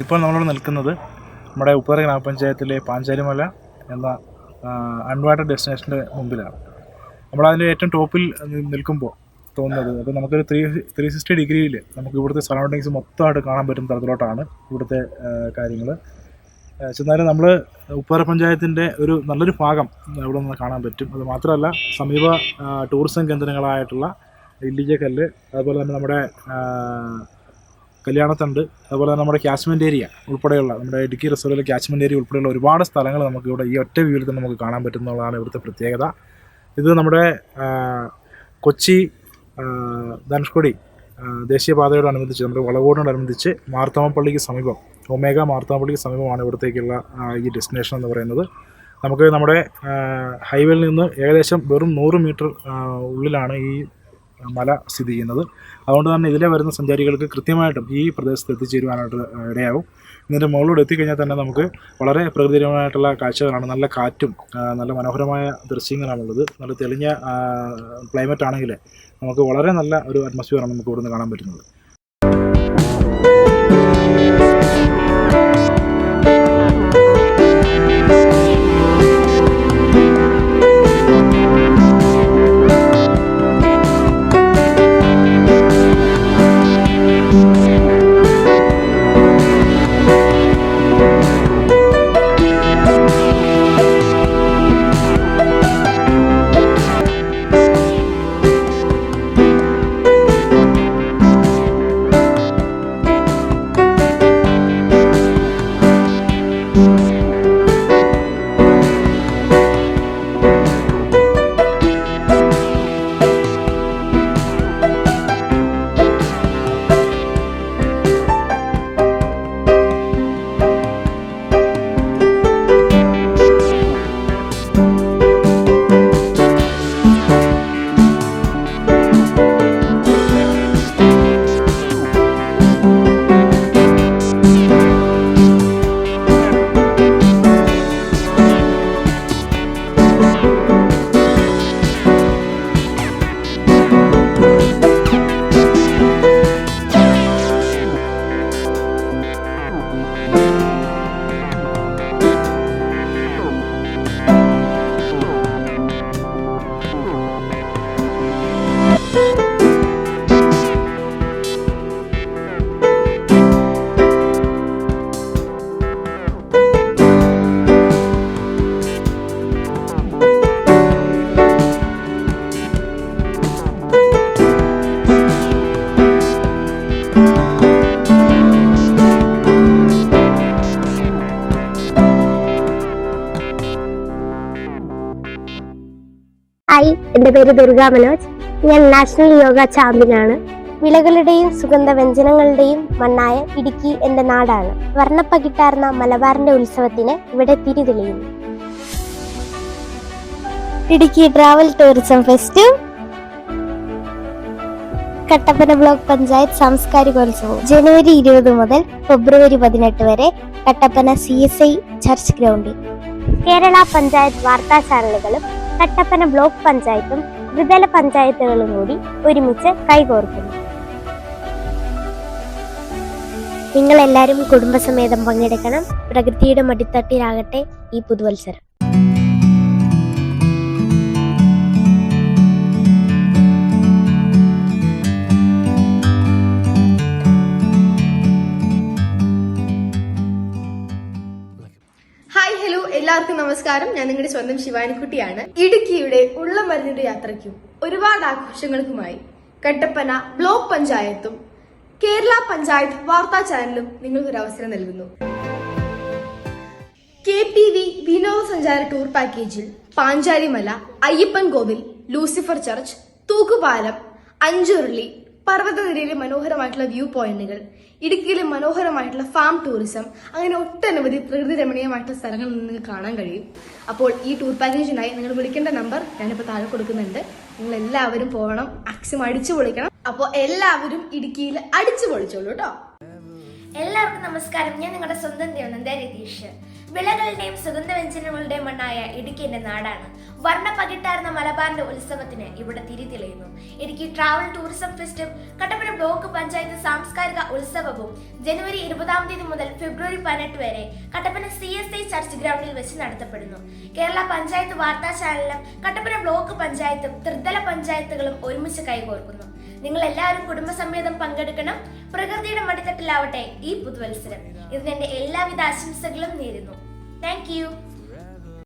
ഇപ്പോൾ നമ്മളിവിടെ നിൽക്കുന്നത് നമ്മുടെ ഉപ്പുതറ ഗ്രാമപഞ്ചായത്തിലെ പാഞ്ചാലിമല എന്ന അൺവാണ്ടഡ് ഡെസ്റ്റിനേഷൻ്റെ മുമ്പിലാണ്. നമ്മളതിൻ്റെ ഏറ്റവും ടോപ്പിൽ നിൽക്കുമ്പോൾ തോന്നുന്നത് അപ്പോൾ നമുക്കൊരു 360 ഡിഗ്രിയിൽ നമുക്ക് ഇവിടുത്തെ സറൗണ്ടിങ്സ് മൊത്തമായിട്ട് കാണാൻ പറ്റുന്ന തരത്തിലോട്ടാണ് ഇവിടുത്തെ കാര്യങ്ങൾ. ചെന്നാലും നമ്മൾ ഉപ്പുതറ പഞ്ചായത്തിൻ്റെ ഒരു നല്ലൊരു ഭാഗം ഇവിടെ നിന്ന് കാണാൻ പറ്റും. അത് മാത്രമല്ല സമീപ ടൂറിസം കേന്ദ്രങ്ങളായിട്ടുള്ള ഇല്ലിക്കക്കല്ല്, അതുപോലെ തന്നെ നമ്മുടെ കല്യാണത്തണ്ട്, അതുപോലെ തന്നെ നമ്മുടെ ക്യാച്ച്മെൻറ്റ് ഏരിയ ഉൾപ്പെടെയുള്ള നമ്മുടെ ഇടുക്കി റിസർവിലെ ക്യാച്ച്മെൻറ്റ് ഏരിയ ഉൾപ്പെടെയുള്ള ഒരുപാട് സ്ഥലങ്ങൾ നമുക്ക് ഇവിടെ ഈ ഒറ്റ വ്യൂവിൽ തന്നെ നമുക്ക് കാണാൻ പറ്റുന്നതാണ് ഇവിടുത്തെ പ്രത്യേകത. ഇത് നമ്മുടെ കൊച്ചി ധനുഷ്കോടി ദേശീയപാതയോടനുബന്ധിച്ച് നമ്മുടെ വളവോടിനോടനുബന്ധിച്ച് മാർത്തോമപ്പള്ളിക്ക് സമീപം, ഒമേഗ മാർത്തോമപ്പള്ളിക്ക് സമീപമാണ് ഇവിടത്തേക്കുള്ള ഈ ഡെസ്റ്റിനേഷൻ എന്ന് പറയുന്നത്. നമുക്ക് നമ്മുടെ ഹൈവേയിൽ നിന്ന് ഏകദേശം വെറും 100 മീറ്റർ ഉള്ളിലാണ് ഈ മല സ്ഥിതി ചെയ്യുന്നത്. അതുകൊണ്ട് തന്നെ ഇതിലെ വരുന്ന സഞ്ചാരികൾക്ക് കൃത്യമായിട്ടും ഈ പ്രദേശത്ത് എത്തിച്ചേരുവാനായിട്ട് ഇടയാവും. ഇതിൻ്റെ മുകളിലൂടെ എത്തിക്കഴിഞ്ഞാൽ തന്നെ നമുക്ക് വളരെ പ്രകൃതിപരമായിട്ടുള്ള കാഴ്ചകളാണ്. നല്ല കാറ്റും നല്ല മനോഹരമായ ദൃശ്യങ്ങളാണുള്ളത്. നല്ല തെളിഞ്ഞ ക്ലൈമറ്റ് ആണെങ്കിൽ നമുക്ക് വളരെ നല്ല ഒരു അറ്റ്മോസ്ഫിയറാണ് നമുക്ക് ഇവിടുന്ന് കാണാൻ പറ്റുന്നത്. ഹായ്, എൻ്റെ പേര് ദുർഗ മനോജ്. ഞാൻ നാഷണൽ യോഗ ചാമ്പ്യനാണ്. വിളകളുടെയും സുഗന്ധവ്യഞ്ജനങ്ങളുടെയും മണ്ണായ ഇടുക്കി എൻ്റെ നാടാണ്. വർണ്ണപ്പകിട്ടാർന്ന മലബാറിന്റെ ഉത്സവത്തിന് ഇവിടെ തിരിതെളിയുന്നു. Idukki travel tourism fest, Kattappana block panchayat സാംസ്കാരികോത്സവം ജനുവരി 20 മുതൽ ഫെബ്രുവരി 18 വരെ കട്ടപ്പന CSI ചർച്ച് ഗ്രൗണ്ടിൽ. കേരള പഞ്ചായത്ത് വാർത്താ ചാനലുകളും കട്ടപ്പന ബ്ലോക്ക് പഞ്ചായത്തും ത്രിതല പഞ്ചായത്തുകളും കൂടി ഒരുമിച്ച് കൈകോർക്കുന്നു. നിങ്ങളെല്ലാവരും കുടുംബസമേതം പങ്കെടുക്കണം. പ്രകൃതിയുടെ മടിത്തട്ടിലാകട്ടെ ഈ പുതുവത്സരം. എല്ലാവർക്കും നമസ്കാരം. ഞാൻ നിങ്ങളുടെ സ്വന്തം ശിവാനിക്കുട്ടിയാണ്. ഇടുക്കിയുടെ ഉള്ളമരുന്നിന്റെ യാത്രയ്ക്കും ഒരുപാട് ആഘോഷങ്ങൾക്കുമായി കട്ടപ്പന ബ്ലോക്ക് പഞ്ചായത്തും കേരള പഞ്ചായത്ത് വാർത്താ ചാനലും നിങ്ങൾക്കൊരു അവസരം നൽകുന്നു. KPV വിനോദസഞ്ചാര ടൂർ പാക്കേജിൽ പാഞ്ചാലിമല, അയ്യപ്പൻ കോവിൽ, ലൂസിഫർ ചർച്ച്, തൂക്കുപാലം, അഞ്ചുരുളി, പർവ്വതനിരയിലെ മനോഹരമായിട്ടുള്ള വ്യൂ പോയിന്റുകൾ, ഇടുക്കിയിലെ മനോഹരമായിട്ടുള്ള ഫാം ടൂറിസം, അങ്ങനെ ഒട്ടനവധി പ്രകൃതി രമണീയമായിട്ടുള്ള സ്ഥലങ്ങൾ നിങ്ങൾക്ക് കാണാൻ കഴിയും. അപ്പോൾ ഈ ടൂർ പാക്കേജിനായി നിങ്ങൾ വിളിക്കേണ്ട നമ്പർ ഞാനിപ്പോൾ താഴെ കൊടുക്കുന്നുണ്ട്. നിങ്ങൾ എല്ലാവരും പോകണം, മാക്സിമം അടിച്ചു പൊളിക്കണം. അപ്പോൾ എല്ലാവരും ഇടുക്കിയിൽ അടിച്ചു പൊളിച്ചോളൂ കേട്ടോ. എല്ലാവർക്കും നമസ്കാരം. ഞാൻ നിങ്ങളുടെ സ്വന്തം ദേവനന്ദ രതീഷ്. വിളകളുടെയും സുഗന്ധവ്യഞ്ജനങ്ങളുടെയും മണ്ണായ ഇടുക്കി എന്റെ നാടാണ്. വർണ്ണ പകിട്ടാർന്ന മലബാറിന്റെ ഉത്സവത്തിന് ഇവിടെ തിരി തെളിയുന്നു. ഇടുക്കി ട്രാവൽ ടൂറിസം ഫെസ്റ്റും കട്ടപ്പന ബ്ലോക്ക് പഞ്ചായത്ത് സാംസ്കാരിക ഉത്സവവും ജനുവരി 20 മുതൽ ഫെബ്രുവരി 18 വരെ കട്ടപ്പന CSI ചർച്ച് ഗ്രൗണ്ടിൽ വെച്ച് നടത്തപ്പെടുന്നു. കേരള പഞ്ചായത്ത് വാർത്താ ചാനലും കട്ടപ്പന ബ്ലോക്ക് പഞ്ചായത്തും ത്രിതല പഞ്ചായത്തുകളും ഒരുമിച്ച് കൈകോർക്കുന്നു. നിങ്ങൾ എല്ലാവരും കുടുംബസമേതം പങ്കെടുക്കണം. പ്രകൃതിയുടെ മടിത്തട്ടിലാവട്ടെ ഈ പുതുവത്സരം. ഇതിനെന്റെ എല്ലാവിധ ആശംസകളും നേരുന്നു. Thank you.